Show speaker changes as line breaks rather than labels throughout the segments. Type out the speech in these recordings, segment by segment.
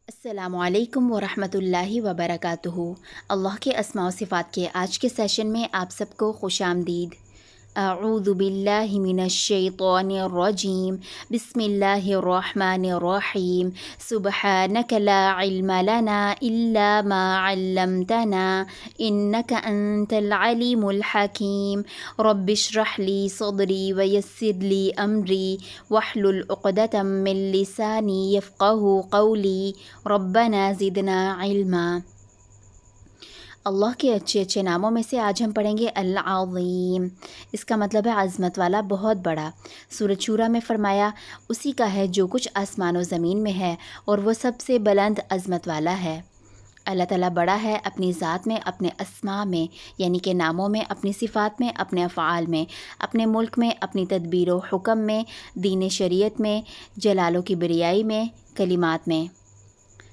السلام علیکم ورحمۃ اللہ وبرکاتہ۔ اللہ کے اسماء و صفات کے آج کے سیشن میں آپ سب کو خوش آمدید۔ اعوذ باللہ من الشیطان الرجیم، بسم اللہ الرحمن الرحیم، سبحانک لا علم لنا الا ما علمتنا انک انت العلیم الحکیم، رب اشرح لی صدری ویسر لی امری واحلل عقدۃ من لسانی یفقہوا قولی، ربنا زدنا علما۔ اللہ کے اچھے اچھے ناموں میں سے آج ہم پڑھیں گے العظیم۔ اس کا مطلب ہے عظمت والا، بہت بڑا۔ سورۃ شورى میں فرمایا اسی کا ہے جو کچھ آسمان و زمین میں ہے اور وہ سب سے بلند عظمت والا ہے۔ اللہ تعالیٰ بڑا ہے اپنی ذات میں، اپنے اسماء میں یعنی کہ ناموں میں، اپنی صفات میں، اپنے افعال میں، اپنے ملک میں، اپنی تدبیر و حکم میں، دین شریعت میں، جلال و کبریائی میں، کلمات میں۔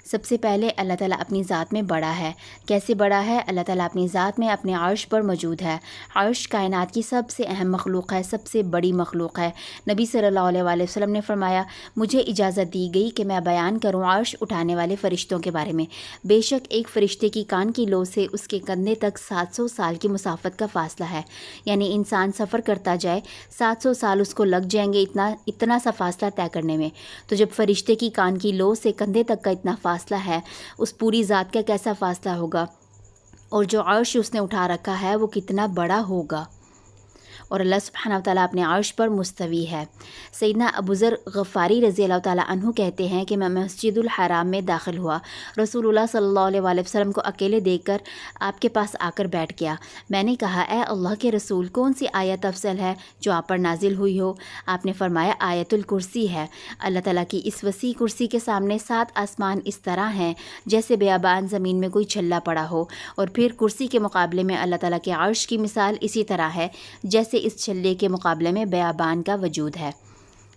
سب سے پہلے اللہ تعالیٰ اپنی ذات میں بڑا ہے۔ کیسے بڑا ہے؟ اللہ تعالیٰ اپنی ذات میں اپنے عرش پر موجود ہے۔ عرش کائنات کی سب سے اہم مخلوق ہے، سب سے بڑی مخلوق ہے۔ نبی صلی اللہ علیہ وآلہ وسلم نے فرمایا مجھے اجازت دی گئی کہ میں بیان کروں عرش اٹھانے والے فرشتوں کے بارے میں۔ بے شک ایک فرشتے کی کان کی لو سے اس کے کندھے تک 700 سال کی مسافت کا فاصلہ ہے، یعنی انسان سفر کرتا جائے 700 سال اس کو لگ جائیں گے اتنا سا فاصلہ طے کرنے میں۔ تو جب فرشتے کی کان کی لو سے کندھے تک کا اتنا فاصلہ ہے، اس پوری ذات کا کیسا فاصلہ ہوگا، اور جو عرش اس نے اٹھا رکھا ہے وہ کتنا بڑا ہوگا۔ اور اللہ سبحانہ و تعالیٰ اپنے عرش پر مستوی ہے۔ سیدنا ابو ذر غفاری رضی اللہ تعالیٰ عنہ کہتے ہیں کہ میں مسجد الحرام میں داخل ہوا، رسول اللہ صلی اللہ علیہ وآلہ وسلم کو اکیلے دیکھ کر آپ کے پاس آ کر بیٹھ گیا۔ میں نے کہا اے اللہ کے رسول، کون سی آیت افضل ہے جو آپ پر نازل ہوئی ہو؟ آپ نے فرمایا آیت الکرسی ہے۔ اللہ تعالیٰ کی اس وسیع کرسی کے سامنے 7 آسمان اس طرح ہیں جیسے بیابان زمین میں کوئی چھلا پڑا ہو، اور پھر کرسی کے مقابلے میں اللہ تعالیٰ کے عرش کی مثال اسی طرح ہے جیسے اس چھلے کے مقابلے میں بیابان کا وجود ہے،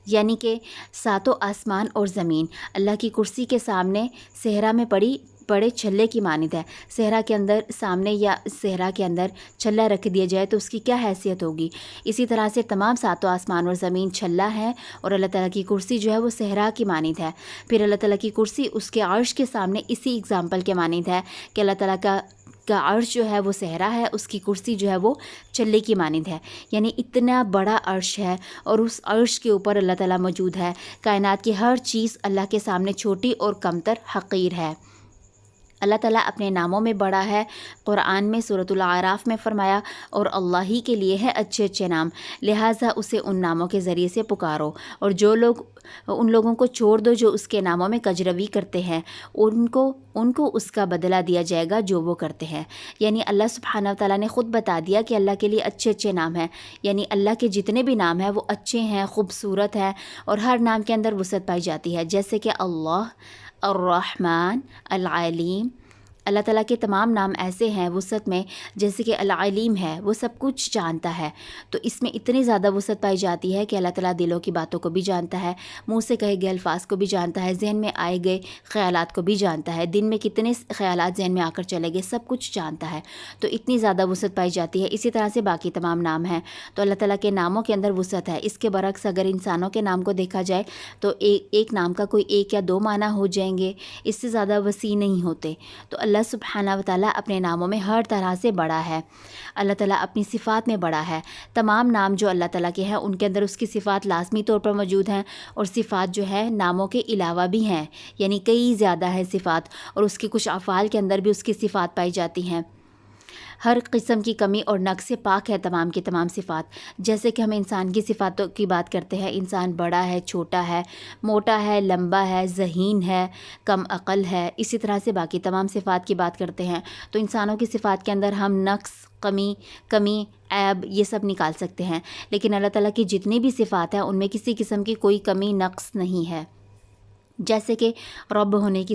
یعنی کہ 7 آسمان اور زمین اللہ کی کرسی کے سامنے صحرا میں پڑے چھلے کی مانند ہے۔ صحرا کے اندر سامنے یا صحرا کے اندر چھلا رکھ دیا جائے تو اس کی کیا حیثیت ہوگی؟ اسی طرح سے تمام 7 آسمان اور زمین چھلا ہے، اور اللہ تعالیٰ کی کرسی جو ہے وہ صحرا کی مانند ہے۔ پھر اللہ تعالیٰ کی کرسی اس کے عرش کے سامنے اسی اگزامپل کے مانند ہے کہ اللہ تعالیٰ کا عرش جو ہے وہ صحرا ہے، اس کی کرسی جو ہے وہ چھلے کی مانند ہے، یعنی اتنا بڑا عرش ہے، اور اس عرش کے اوپر اللہ تعالیٰ موجود ہے۔ کائنات کی ہر چیز اللہ کے سامنے چھوٹی اور کمتر حقیر ہے۔ اللہ تعالیٰ اپنے ناموں میں بڑا ہے۔ قرآن میں سورۃ الاعراف میں فرمایا اور اللہ ہی کے لیے ہے اچھے اچھے نام، لہٰذا اسے ان ناموں کے ذریعے سے پکارو، اور ان لوگوں کو چھوڑ دو جو اس کے ناموں میں کجروی کرتے ہیں، ان کو اس کا بدلہ دیا جائے گا جو وہ کرتے ہیں۔ یعنی اللہ سبحانہ و تعالیٰ نے خود بتا دیا کہ اللہ کے لیے اچھے اچھے نام ہیں، یعنی اللہ کے جتنے بھی نام ہیں وہ اچھے ہیں، خوبصورت ہیں، اور ہر نام کے اندر وسعت پائی جاتی ہے، جیسے کہ اللہ، الرحمن، العلیم۔ اللہ تعالیٰ کے تمام نام ایسے ہیں وسعت میں، جیسے کہ العلیم ہے، وہ سب کچھ جانتا ہے، تو اس میں اتنی زیادہ وسعت پائی جاتی ہے کہ اللہ تعالیٰ دلوں کی باتوں کو بھی جانتا ہے، منہ سے کہے گئے الفاظ کو بھی جانتا ہے، ذہن میں آئے گئے خیالات کو بھی جانتا ہے، دن میں کتنے خیالات ذہن میں آ کر چلے گئے سب کچھ جانتا ہے، تو اتنی زیادہ وسعت پائی جاتی ہے۔ اسی طرح سے باقی تمام نام ہیں، تو اللہ تعالیٰ کے ناموں کے اندر وسعت ہے۔ اس کے برعکس اگر انسانوں کے نام کو دیکھا جائے تو ایک نام کا کوئی 1 یا 2 معنی ہو جائیں گے، اس سے زیادہ وسیع نہیں ہوتے۔ تو اللہ سبحانہ و تعالیٰ اپنے ناموں میں ہر طرح سے بڑا ہے۔ اللہ تعالیٰ اپنی صفات میں بڑا ہے۔ تمام نام جو اللہ تعالیٰ کے ہیں ان کے اندر اس کی صفات لازمی طور پر موجود ہیں، اور صفات جو ہے ناموں کے علاوہ بھی ہیں، یعنی کئی زیادہ ہے صفات، اور اس کے کچھ افعال کے اندر بھی اس کی صفات پائی جاتی ہیں۔ ہر قسم کی کمی اور نقص سے پاک ہے تمام کی تمام صفات۔ جیسے کہ ہم انسان کی صفاتوں کی بات کرتے ہیں، انسان بڑا ہے، چھوٹا ہے، موٹا ہے، لمبا ہے، ذہین ہے، کم عقل ہے، اسی طرح سے باقی تمام صفات کی بات کرتے ہیں، تو انسانوں کی صفات کے اندر ہم نقص، کمی، عیب یہ سب نکال سکتے ہیں، لیکن اللہ تعالیٰ کی جتنی بھی صفات ہیں ان میں کسی قسم کی کوئی کمی نقص نہیں ہے۔ جیسے کہ رب ہونے کی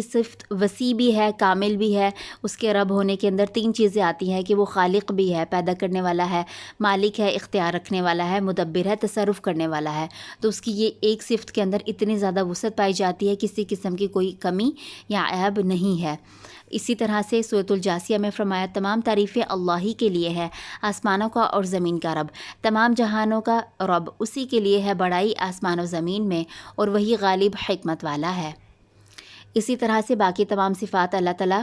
صفت وسیع بھی ہے، کامل بھی ہے۔ اس کے رب ہونے کے اندر 3 چیزیں آتی ہیں کہ وہ خالق بھی ہے، پیدا کرنے والا ہے، مالک ہے، اختیار رکھنے والا ہے، مدبر ہے، تصرف کرنے والا ہے، تو اس کی یہ ایک صفت کے اندر اتنی زیادہ وسعت پائی جاتی ہے، کسی قسم کی کوئی کمی یا عیب نہیں ہے۔ اسی طرح سے سورۃ الجاثیہ میں فرمایا تمام تعریفیں اللہ ہی کے لیے ہے، آسمانوں کا اور زمین کا رب، تمام جہانوں کا رب، اسی کے لیے ہے بڑائی آسمان و زمین میں، اور وہی غالب حکمت والا ہے۔ اسی طرح سے باقی تمام صفات اللہ تعالیٰ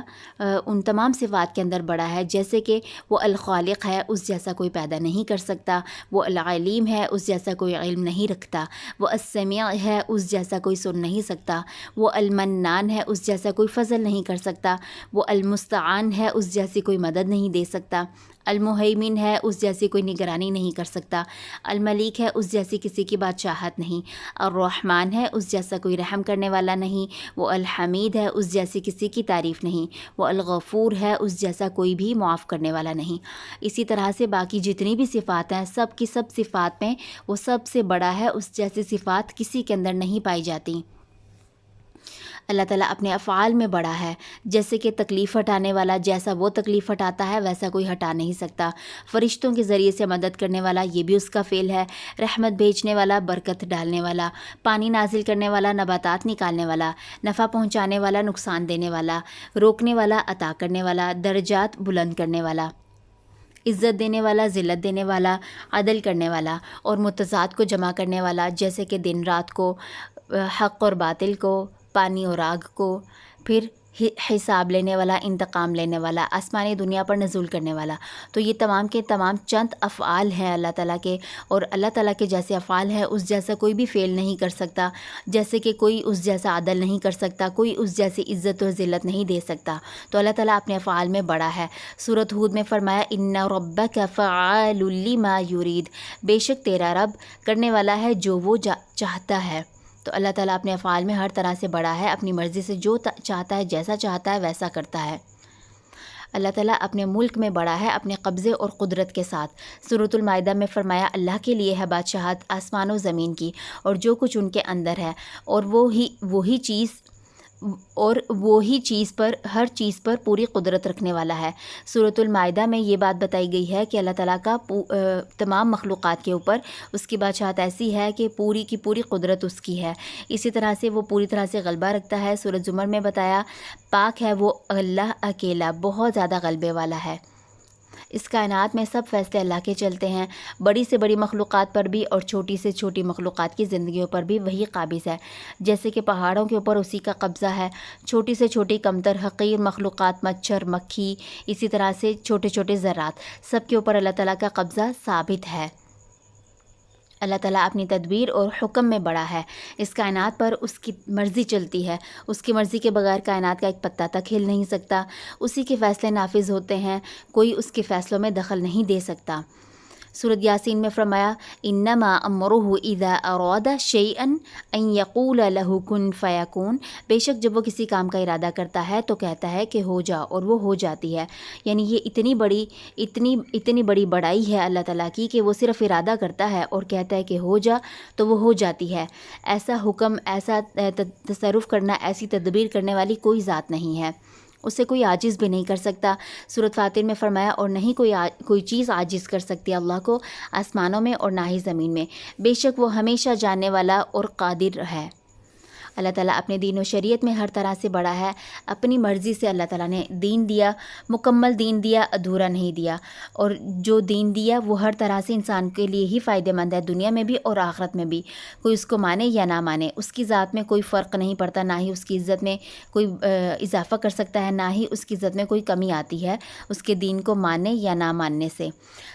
ان تمام صفات کے اندر بڑا ہے، جیسے کہ وہ الخالق ہے، اس جیسا کوئی پیدا نہیں کر سکتا، وہ العلیم ہے، اس جیسا کوئی علم نہیں رکھتا، وہ السمیع ہے، اس جیسا کوئی سن نہیں سکتا، وہ المنان ہے، اس جیسا کوئی فضل نہیں کر سکتا، وہ المستعان ہے، اس جیسی کوئی مدد نہیں دے سکتا، المہیمن ہے، اس جیسی کوئی نگرانی نہیں کر سکتا، الملک ہے، اس جیسی کسی کی بادشاہت نہیں، الرحمن ہے، اس جیسا کوئی رحم کرنے والا نہیں، وہ الحمید ہے، اس جیسی کسی کی تعریف نہیں، وہ الغفور ہے، اس جیسا کوئی بھی معاف کرنے والا نہیں۔ اسی طرح سے باقی جتنی بھی صفات ہیں، سب کی سب صفات میں وہ سب سے بڑا ہے، اس جیسی صفات کسی کے اندر نہیں پائی جاتی۔ اللہ تعالیٰ اپنے افعال میں بڑا ہے، جیسے کہ تکلیف ہٹانے والا جیسا وہ تکلیف ہٹاتا ہے ویسا کوئی ہٹا نہیں سکتا، فرشتوں کے ذریعے سے مدد کرنے والا یہ بھی اس کا فعل ہے، رحمت بھیجنے والا، برکت ڈالنے والا، پانی نازل کرنے والا، نباتات نکالنے والا، نفع پہنچانے والا، نقصان دینے والا، روکنے والا، عطا کرنے والا، درجات بلند کرنے والا، عزت دینے والا، ذلت دینے والا، عدل کرنے والا اور متضاد کو جمع کرنے والا، جیسے کہ دن رات کو، حق اور باطل کو، پانی اور آگ کو، پھر حساب لینے والا، انتقام لینے والا، آسمانی دنیا پر نزول کرنے والا۔ تو یہ تمام کے تمام چند افعال ہیں اللہ تعالیٰ کے، اور اللہ تعالیٰ کے جیسے افعال ہیں اس جیسا کوئی بھی فعل نہیں کر سکتا، جیسے کہ کوئی اس جیسا عدل نہیں کر سکتا، کوئی اس جیسی عزت و ذلت نہیں دے سکتا۔ تو اللہ تعالیٰ اپنے افعال میں بڑا ہے۔ سورۃ ہود میں فرمایا ان ربک فعال لما یرید، بے شک تیرا رب کرنے والا ہے جو وہ چاہتا ہے۔ تو اللہ تعالیٰ اپنے افعال میں ہر طرح سے بڑا ہے، اپنی مرضی سے جو چاہتا ہے، جیسا چاہتا ہے ویسا کرتا ہے۔ اللہ تعالیٰ اپنے ملک میں بڑا ہے، اپنے قبضے اور قدرت کے ساتھ۔ سورۃ المائدہ میں فرمایا اللہ کے لیے ہے بادشاہت آسمان و زمین کی اور جو کچھ ان کے اندر ہے، اور وہی چیز پر، ہر چیز پر پوری قدرت رکھنے والا ہے۔ سورۃ المائدہ میں یہ بات بتائی گئی ہے کہ اللہ تعالیٰ کا تمام مخلوقات کے اوپر اس کی بادشاہت ایسی ہے کہ پوری کی پوری قدرت اس کی ہے، اسی طرح سے وہ پوری طرح سے غلبہ رکھتا ہے۔ سورۃ زمر میں بتایا پاک ہے وہ اللہ اکیلا، بہت زیادہ غلبے والا ہے۔ اس کائنات میں سب فیصلے اللہ کے چلتے ہیں، بڑی سے بڑی مخلوقات پر بھی اور چھوٹی سے چھوٹی مخلوقات کی زندگیوں پر بھی وہی قابض ہے، جیسے کہ پہاڑوں کے اوپر اسی کا قبضہ ہے، چھوٹی سے چھوٹی کمتر حقیر مخلوقات، مچھر، مکھی، اسی طرح سے چھوٹے چھوٹے ذرات، سب کے اوپر اللہ تعالیٰ کا قبضہ ثابت ہے۔ اللہ تعالیٰ اپنی تدبیر اور حکم میں بڑا ہے، اس کائنات پر اس کی مرضی چلتی ہے، اس کی مرضی کے بغیر کائنات کا ایک پتہ تک ہل نہیں سکتا، اسی کے فیصلے نافذ ہوتے ہیں، کوئی اس کے فیصلوں میں دخل نہیں دے سکتا۔ سورۃ یاسین میں فرمایا انما امرہ اذا اراد شیئا ان یقول لہ کن فیکون، بے شک جب وہ کسی کام کا ارادہ کرتا ہے تو کہتا ہے کہ ہو جا، اور وہ ہو جاتی ہے۔ یعنی یہ اتنی بڑی بڑائی ہے اللہ تعالیٰ کی کہ وہ صرف ارادہ کرتا ہے اور کہتا ہے کہ ہو جا تو وہ ہو جاتی ہے۔ ایسا حکم، ایسا تصرف کرنا، ایسی تدبیر کرنے والی کوئی ذات نہیں ہے، اسے کوئی عاجز بھی نہیں کر سکتا۔ سورۃ فاطر میں فرمایا اور نہیں کوئی چیز عاجز کر سکتی اللہ کو آسمانوں میں اور نہ ہی زمین میں، بے شک وہ ہمیشہ جاننے والا اور قادر ہے۔ اللہ تعالیٰ اپنے دین و شریعت میں ہر طرح سے بڑا ہے، اپنی مرضی سے اللہ تعالیٰ نے دین دیا، مکمل دین دیا، ادھورا نہیں دیا، اور جو دین دیا وہ ہر طرح سے انسان کے لیے ہی فائدہ مند ہے، دنیا میں بھی اور آخرت میں بھی، کوئی اس کو مانے یا نہ مانے، اس کی ذات میں کوئی فرق نہیں پڑتا، نہ ہی اس کی عزت میں کوئی اضافہ کر سکتا ہے، نہ ہی اس کی عزت میں کوئی کمی آتی ہے اس کے دین کو ماننے یا نہ ماننے سے۔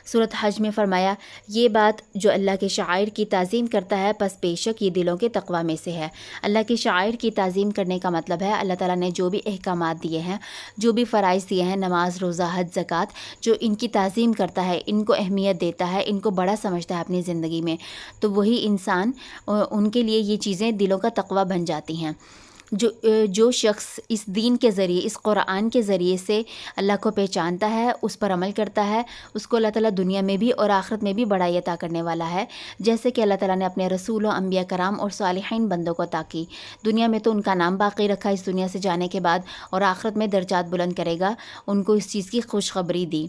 سورۃ حج میں فرمایا یہ بات جو اللہ کے شعائر کی تعظیم کرتا ہے پس بے شک یہ دلوں کے تقویٰ میں سے ہے۔ اللہ کے شعائر کی تعظیم کرنے کا مطلب ہے اللہ تعالیٰ نے جو بھی احکامات دیے ہیں، جو بھی فرائض دیے ہیں، نماز، روزہ، حج، زکوٰۃ، جو ان کی تعظیم کرتا ہے، ان کو اہمیت دیتا ہے، ان کو بڑا سمجھتا ہے اپنی زندگی میں، تو وہی انسان، ان کے لیے یہ چیزیں دلوں کا تقویٰ بن جاتی ہیں۔ جو شخص اس دین کے ذریعے، اس قرآن کے ذریعے سے اللہ کو پہچانتا ہے، اس پر عمل کرتا ہے، اس کو اللہ تعالیٰ دنیا میں بھی اور آخرت میں بھی بڑائی عطا کرنے والا ہے، جیسے کہ اللہ تعالیٰ نے اپنے رسول و انبیاء کرام اور صالحین بندوں کو عطا کی۔ دنیا میں تو ان کا نام باقی رکھا اس دنیا سے جانے کے بعد، اور آخرت میں درجات بلند کرے گا، ان کو اس چیز کی خوشخبری دی۔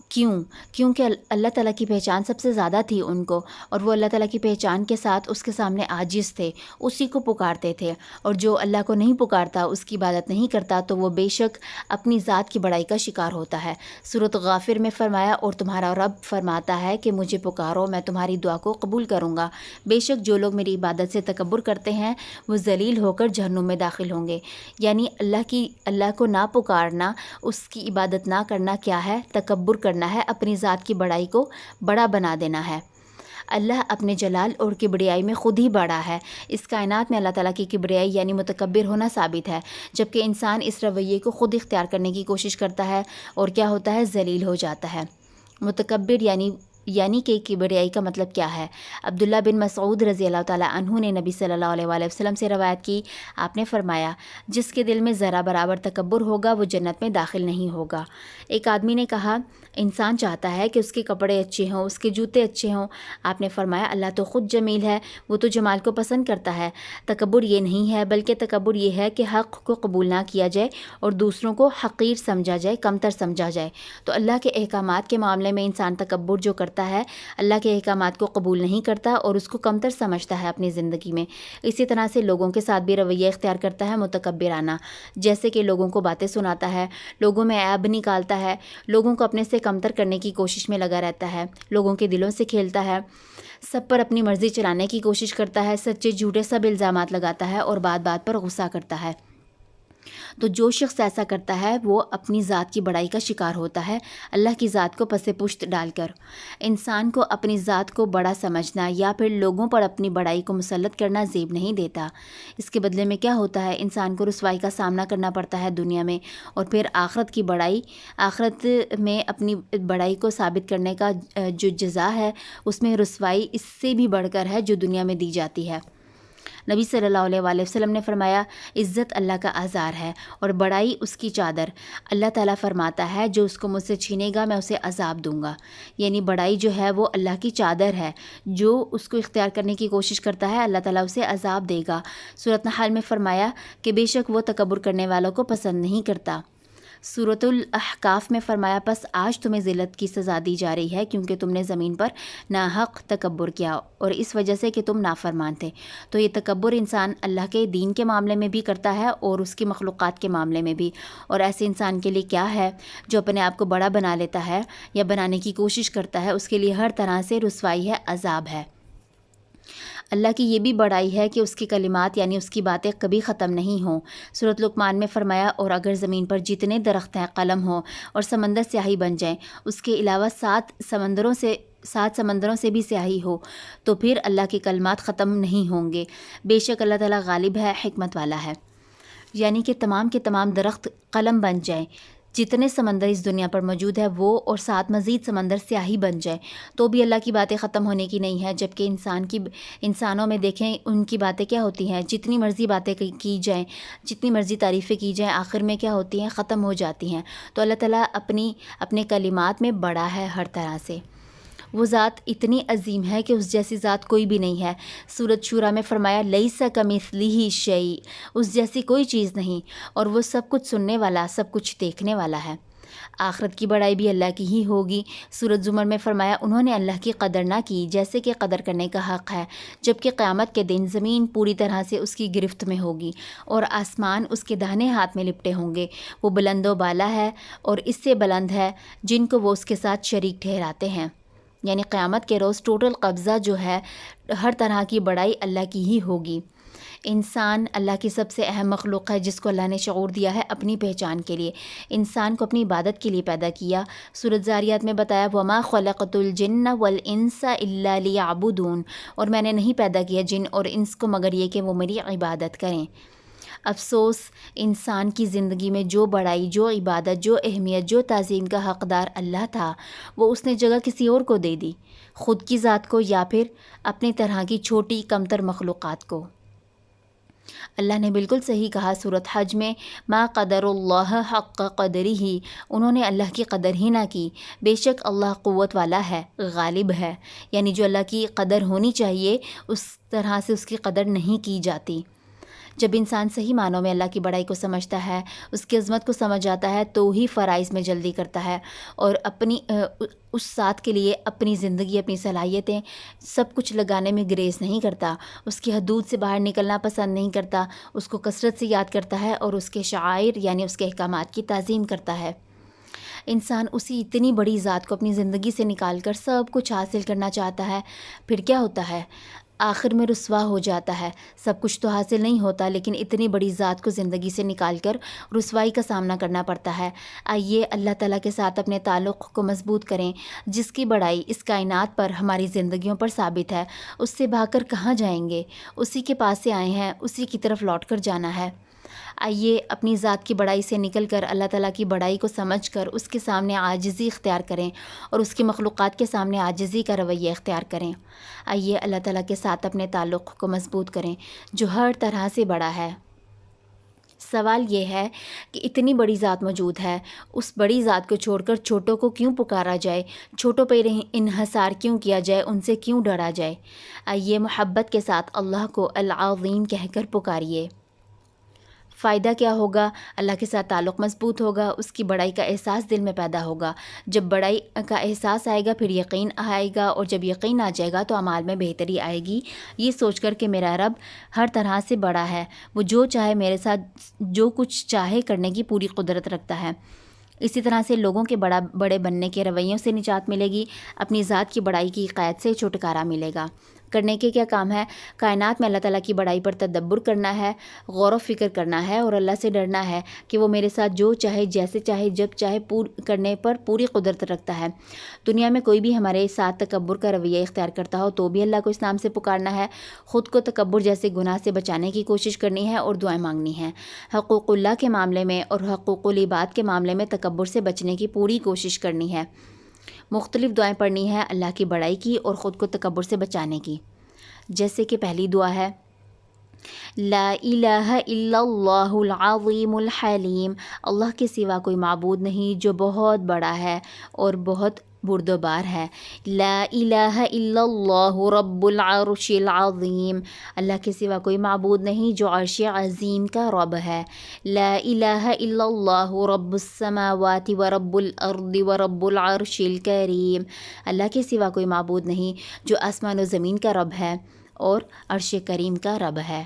کیونکہ اللہ تعالیٰ کی پہچان سب سے زیادہ تھی ان کو، اور وہ اللہ تعالیٰ کی پہچان کے ساتھ اس کے سامنے عاجز تھے، اسی کو پکارتے تھے، اور جو اللہ کو نہیں پکارتا، اس کی عبادت نہیں کرتا، تو وہ بے شک اپنی ذات کی بڑائی کا شکار ہوتا ہے۔ سورۃ غافر میں فرمایا، اور تمہارا رب فرماتا ہے کہ مجھے پکارو، میں تمہاری دعا کو قبول کروں گا۔ بے شک جو لوگ میری عبادت سے تکبر کرتے ہیں وہ ذلیل ہو کر جہنم میں داخل ہوں گے۔ یعنی اللہ کو نہ پکارنا، اس کی عبادت نہ کرنا کیا ہے؟ تکبر کرنا ہے، اپنی ذات کی بڑائی کو بڑا بنا دینا ہے۔ اللہ اپنے جلال اور کبریائی میں خود ہی بڑا ہے۔ اس کائنات میں اللہ تعالیٰ کی کبریائی یعنی متکبر ہونا ثابت ہے، جبکہ انسان اس رویے کو خود اختیار کرنے کی کوشش کرتا ہے اور کیا ہوتا ہے؟ ذلیل ہو جاتا ہے۔ متکبر یعنی کہ کبریائی کا مطلب کیا ہے؟ عبداللہ بن مسعود رضی اللہ تعالیٰ عنہ نے نبی صلی اللہ علیہ وآلہ وسلم سے روایت کی، آپ نے فرمایا، جس کے دل میں ذرا برابر تکبر ہوگا وہ جنت میں داخل نہیں ہوگا۔ ایک آدمی نے کہا، انسان چاہتا ہے کہ اس کے کپڑے اچھے ہوں، اس کے جوتے اچھے ہوں۔ آپ نے فرمایا، اللہ تو خود جمیل ہے، وہ تو جمال کو پسند کرتا ہے۔ تکبر یہ نہیں ہے، بلکہ تکبر یہ ہے کہ حق کو قبول نہ کیا جائے اور دوسروں کو حقیر سمجھا جائے، کمتر سمجھا جائے۔ تو اللہ کے احکامات کے معاملے میں انسان تکبر جو کرتا ہے، اللہ کے احکامات کو قبول نہیں کرتا اور اس کو کمتر سمجھتا ہے اپنی زندگی میں۔ اسی طرح سے لوگوں کے ساتھ بھی رویہ اختیار کرتا ہے متکبرانہ، جیسے کہ لوگوں کو باتیں سناتا ہے، لوگوں میں عیب نکالتا ہے، لوگوں کو اپنے سے کمتر کرنے کی کوشش میں لگا رہتا ہے، لوگوں کے دلوں سے کھیلتا ہے، سب پر اپنی مرضی چلانے کی کوشش کرتا ہے، سچے جھوٹے سب الزامات لگاتا ہے اور بات بات پر غصہ کرتا ہے۔ تو جو شخص ایسا کرتا ہے وہ اپنی ذات کی بڑائی کا شکار ہوتا ہے، اللہ کی ذات کو پس پشت ڈال کر۔ انسان کو اپنی ذات کو بڑا سمجھنا یا پھر لوگوں پر اپنی بڑائی کو مسلط کرنا زیب نہیں دیتا۔ اس کے بدلے میں کیا ہوتا ہے؟ انسان کو رسوائی کا سامنا کرنا پڑتا ہے دنیا میں، اور پھر آخرت میں اپنی بڑائی کو ثابت کرنے کا جو جزا ہے، اس میں رسوائی اس سے بھی بڑھ کر ہے جو دنیا میں دی جاتی ہے۔ نبی صلی اللہ علیہ وآلہ وسلم نے فرمایا، عزت اللہ کا آزار ہے اور بڑائی اس کی چادر۔ اللہ تعالیٰ فرماتا ہے، جو اس کو مجھ سے چھینے گا میں اسے عذاب دوں گا۔ یعنی بڑائی جو ہے وہ اللہ کی چادر ہے، جو اس کو اختیار کرنے کی کوشش کرتا ہے اللہ تعالیٰ اسے عذاب دے گا۔ سورۃ نحل میں فرمایا کہ بے شک وہ تکبر کرنے والوں کو پسند نہیں کرتا۔ سورۃ الاحقاف میں فرمایا، پس آج تمہیں ذلت کی سزا دی جا رہی ہے کیونکہ تم نے زمین پر ناحق تکبر کیا اور اس وجہ سے کہ تم نافرمان تھے۔ تو یہ تکبر انسان اللہ کے دین کے معاملے میں بھی کرتا ہے اور اس کی مخلوقات کے معاملے میں بھی، اور ایسے انسان کے لیے کیا ہے جو اپنے آپ کو بڑا بنا لیتا ہے یا بنانے کی کوشش کرتا ہے، اس کے لیے ہر طرح سے رسوائی ہے، عذاب ہے۔ اللہ کی یہ بھی بڑائی ہے کہ اس کی کلمات یعنی اس کی باتیں کبھی ختم نہیں ہوں۔ سورۃ لقمان میں فرمایا، اور اگر زمین پر جتنے درخت ہیں قلم ہوں اور سمندر سیاہی بن جائیں، اس کے علاوہ 7 سمندروں سے بھی سیاہی ہو، تو پھر اللہ کے کلمات ختم نہیں ہوں گے۔ بے شک اللہ تعالیٰ غالب ہے، حکمت والا ہے۔ یعنی کہ تمام کے تمام درخت قلم بن جائیں، جتنے سمندر اس دنیا پر موجود ہے وہ، اور 7 مزید سمندر سیاہی بن جائے، تو بھی اللہ کی باتیں ختم ہونے کی نہیں ہے۔ جبکہ انسانوں میں دیکھیں ان کی باتیں کیا ہوتی ہیں، جتنی مرضی باتیں کی جائیں، جتنی مرضی تعریفیں کی جائیں، آخر میں کیا ہوتی ہیں؟ ختم ہو جاتی ہیں۔ تو اللہ تعالیٰ اپنے کلمات میں بڑا ہے ہر طرح سے۔ وہ ذات اتنی عظیم ہے کہ اس جیسی ذات کوئی بھی نہیں ہے۔ سورۃ شورا میں فرمایا، لیس کمثلہ شیء، اس جیسی کوئی چیز نہیں، اور وہ سب کچھ سننے والا، سب کچھ دیکھنے والا ہے۔ آخرت کی بڑائی بھی اللہ کی ہی ہوگی۔ سورۃ زمر میں فرمایا، انہوں نے اللہ کی قدر نہ کی جیسے کہ قدر کرنے کا حق ہے، جبکہ قیامت کے دن زمین پوری طرح سے اس کی گرفت میں ہوگی اور آسمان اس کے داہنے ہاتھ میں لپٹے ہوں گے۔ وہ بلند و بالا ہے اور اس سے بلند ہے جن کو وہ اس کے ساتھ شریک ٹھہراتے ہیں۔ یعنی قیامت کے روز ٹوٹل قبضہ جو ہے، ہر طرح کی بڑائی اللہ کی ہی ہوگی۔ انسان اللہ کی سب سے اہم مخلوق ہے جس کو اللہ نے شعور دیا ہے اپنی پہچان کے لیے، انسان کو اپنی عبادت کے لیے پیدا کیا۔ سورۃ ذاریات میں بتایا، وَمَا خَلَقْتُ الْجِنَّ وَالْإِنسَ إِلَّا لِيَعْبُدُونَ، اور میں نے نہیں پیدا کیا جن اور انس کو مگر یہ کہ وہ میری عبادت کریں۔ افسوس، انسان کی زندگی میں جو بڑائی، جو عبادت، جو اہمیت، جو تعظیم کا حقدار اللہ تھا، وہ اس نے جگہ کسی اور کو دے دی، خود کی ذات کو یا پھر اپنی طرح کی چھوٹی کمتر مخلوقات کو۔ اللہ نے بالکل صحیح کہا سورۃ حج میں، ما قدر اللہ حق قدرہ، انہوں نے اللہ کی قدر ہی نہ کی۔ بے شک اللہ قوت والا ہے، غالب ہے، یعنی جو اللہ کی قدر ہونی چاہیے اس طرح سے اس کی قدر نہیں کی جاتی۔ جب انسان صحیح معنوں میں اللہ کی بڑائی کو سمجھتا ہے، اس کی عظمت کو سمجھ جاتا ہے، تو ہی فرائض میں جلدی کرتا ہے اور اس ذات کے لیے اپنی زندگی، اپنی صلاحیتیں سب کچھ لگانے میں گریز نہیں کرتا، اس کی حدود سے باہر نکلنا پسند نہیں کرتا، اس کو کثرت سے یاد کرتا ہے اور اس کے شعائر یعنی اس کے احکامات کی تعظیم کرتا ہے۔ انسان اسی اتنی بڑی ذات کو اپنی زندگی سے نکال کر سب کچھ حاصل کرنا چاہتا ہے، پھر کیا ہوتا ہے؟ آخر میں رسوا ہو جاتا ہے۔ سب کچھ تو حاصل نہیں ہوتا، لیکن اتنی بڑی ذات کو زندگی سے نکال کر رسوائی کا سامنا کرنا پڑتا ہے۔ آئیے اللہ تعالیٰ کے ساتھ اپنے تعلق کو مضبوط کریں، جس کی بڑائی اس کائنات پر ہماری زندگیوں پر ثابت ہے۔ اس سے بھاگ کر کہاں جائیں گے؟ اسی کے پاس سے آئے ہیں، اسی کی طرف لوٹ کر جانا ہے۔ آئیے اپنی ذات کی بڑائی سے نکل کر اللہ تعالیٰ کی بڑائی کو سمجھ کر اس کے سامنے عاجزی اختیار کریں اور اس کی مخلوقات کے سامنے عاجزی کا رویہ اختیار کریں۔ آئیے اللہ تعالیٰ کے ساتھ اپنے تعلق کو مضبوط کریں جو ہر طرح سے بڑا ہے۔ سوال یہ ہے کہ اتنی بڑی ذات موجود ہے، اس بڑی ذات کو چھوڑ کر چھوٹوں کو کیوں پکارا جائے، چھوٹوں پہ انحصار کیوں کیا جائے، ان سے کیوں ڈرا جائے؟ آئیے محبت کے ساتھ اللہ کو العظیم کہہ کر پکاریے۔ فائدہ کیا ہوگا؟ اللہ کے ساتھ تعلق مضبوط ہوگا، اس کی بڑائی کا احساس دل میں پیدا ہوگا۔ جب بڑائی کا احساس آئے گا پھر یقین آئے گا، اور جب یقین آ جائے گا تو اعمال میں بہتری آئے گی، یہ سوچ کر کہ میرا رب ہر طرح سے بڑا ہے، وہ جو چاہے میرے ساتھ جو کچھ چاہے کرنے کی پوری قدرت رکھتا ہے۔ اسی طرح سے لوگوں کے بڑے بننے کے رویوں سے نجات ملے گی، اپنی ذات کی بڑائی کی قید سے چھٹکارا ملے گا۔ کرنے کے کیا کام ہے؟ کائنات میں اللہ تعالیٰ کی بڑائی پر تدبر کرنا ہے، غور و فکر کرنا ہے اور اللہ سے ڈرنا ہے کہ وہ میرے ساتھ جو چاہے، جیسے چاہے، جب چاہے کرنے پر پوری قدرت رکھتا ہے۔ دنیا میں کوئی بھی ہمارے ساتھ تکبر کا رویہ اختیار کرتا ہو تو بھی اللہ کو اس نام سے پکارنا ہے، خود کو تکبر جیسے گناہ سے بچانے کی کوشش کرنی ہے اور دعائیں مانگنی ہیں۔ حقوق اللہ کے معاملے میں اور حقوق العباد کے معاملے میں تکبر سے بچنے کی پوری کوشش کرنی ہے۔ مختلف دعائیں پڑھنی ہے اللہ کی بڑائی کی اور خود کو تکبر سے بچانے کی، جیسے کہ پہلی دعا ہے لا الہ الا اللہ العظیم الحلیم، اللہ کے سوا کوئی معبود نہیں جو بہت بڑا ہے اور بہت بردبار ہے۔ لا الہ الا اللہ رب العرش العظیم، اللہ کے سوا کوئی معبود نہیں جو عرش عظیم کا رب ہے۔ لا الہ الا اللہ رب السماوات ورب الارض ورب العرش الکریم، اللہ کے سوا کوئی معبود نہیں جو آسمان و زمین کا رب ہے اور عرش کریم کا رب ہے۔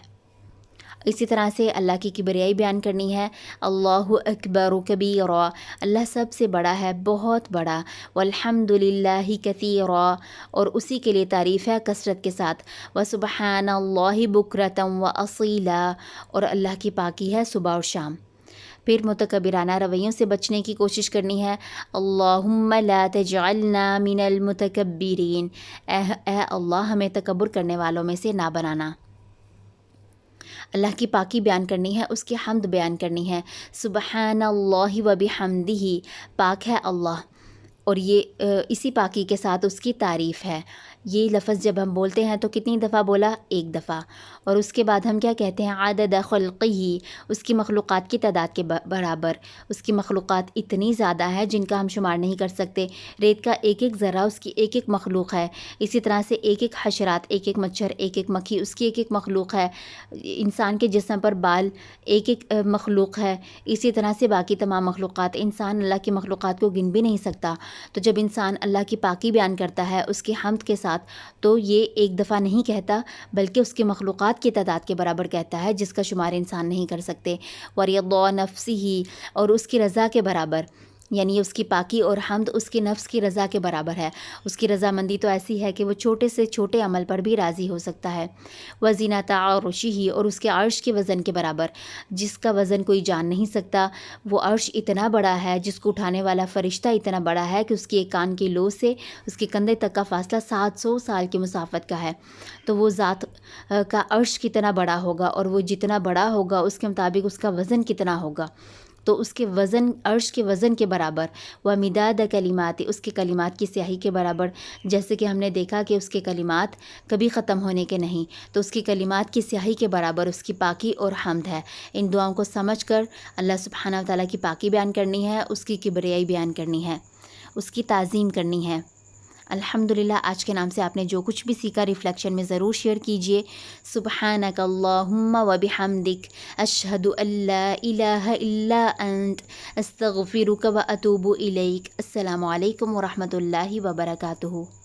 اسی طرح سے اللہ کی کبریائی بیان کرنی ہے، اللہ اکبر کبیرا، اللہ سب سے بڑا ہے، بہت بڑا، والحمد للہ کثیرا، اور اسی کے لیے تعریف ہے کثرت کے ساتھ، وسبحان اللہ بکرۃ واصیلا، اور اللہ کی پاکی ہے صبح اور شام۔ پھر متکبرانہ رویوں سے بچنے کی کوشش کرنی ہے، اللہم لا تجعلنا من المتکبرین، اے اللہ ہمیں تکبر کرنے والوں میں سے نہ بنانا۔ اللہ کی پاکی بیان کرنی ہے، اس کی حمد بیان کرنی ہے، سبحان اللہ و بحمدہ، پاک ہے اللہ، اور یہ اسی پاکی کے ساتھ اس کی تعریف ہے۔ یہ لفظ جب ہم بولتے ہیں تو کتنی دفعہ بولا؟ ایک دفعہ، اور اس کے بعد ہم کیا کہتے ہیں؟ عدد خلقہ، اس کی مخلوقات کی تعداد کے برابر۔ اس کی مخلوقات اتنی زیادہ ہے جن کا ہم شمار نہیں کر سکتے، ریت کا ایک ایک ذرہ اس کی ایک ایک مخلوق ہے، اسی طرح سے ایک ایک حشرات، ایک ایک مچھر، ایک ایک مکھی اس کی ایک ایک مخلوق ہے، انسان کے جسم پر بال ایک ایک مخلوق ہے، اسی طرح سے باقی تمام مخلوقات۔ انسان اللہ کی مخلوقات کو گن بھی نہیں سکتا، تو جب انسان اللہ کی پاکی بیان کرتا ہے اس کی حمد کے ساتھ تو یہ ایک دفعہ نہیں کہتا بلکہ اس کی مخلوقات کی تعداد کے برابر کہتا ہے جس کا شمار انسان نہیں کر سکتے، وَرِضَا نَفْسِهِ، اور اس کی رضا کے برابر، یعنی اس کی پاکی اور حمد اس کی نفس کی رضا کے برابر ہے۔ اس کی رضامندی تو ایسی ہے کہ وہ چھوٹے سے چھوٹے عمل پر بھی راضی ہو سکتا ہے، وَزِنَةَ عَرْشِهِ، اور اس کے عرش کے وزن کے برابر، جس کا وزن کوئی جان نہیں سکتا۔ وہ عرش اتنا بڑا ہے، جس کو اٹھانے والا فرشتہ اتنا بڑا ہے کہ اس کی ایک کان کی لو سے اس کے کندھے تک کا فاصلہ 700 سال کی مسافت کا ہے، تو وہ ذات کا عرش کتنا بڑا ہوگا، اور وہ جتنا بڑا ہوگا اس کے مطابق اس کا وزن کتنا ہوگا، تو اس کے وزن عرش کے وزن کے برابر، وَمِدَادَ کلماتی، اس کے کلمات کی سیاہی کے برابر، جیسے کہ ہم نے دیکھا کہ اس کے کلمات کبھی ختم ہونے کے نہیں، تو اس کی کلمات کی سیاہی کے برابر اس کی پاکی اور حمد ہے۔ ان دعاؤں کو سمجھ کر اللہ سبحانہ و تعالیٰ کی پاکی بیان کرنی ہے، اس کی کبریائی بیان کرنی ہے، اس کی تعظیم کرنی ہے۔ الحمدللہ آج کے نام سے آپ نے جو کچھ بھی سیکھا ریفلیکشن میں ضرور شیئر کیجئے. سبحانک اللہم و بحمدک اشہد ان لا الہ الا انت استغفرک و اتوب الیک. السلام علیکم ورحمۃ اللہ وبرکاتہ.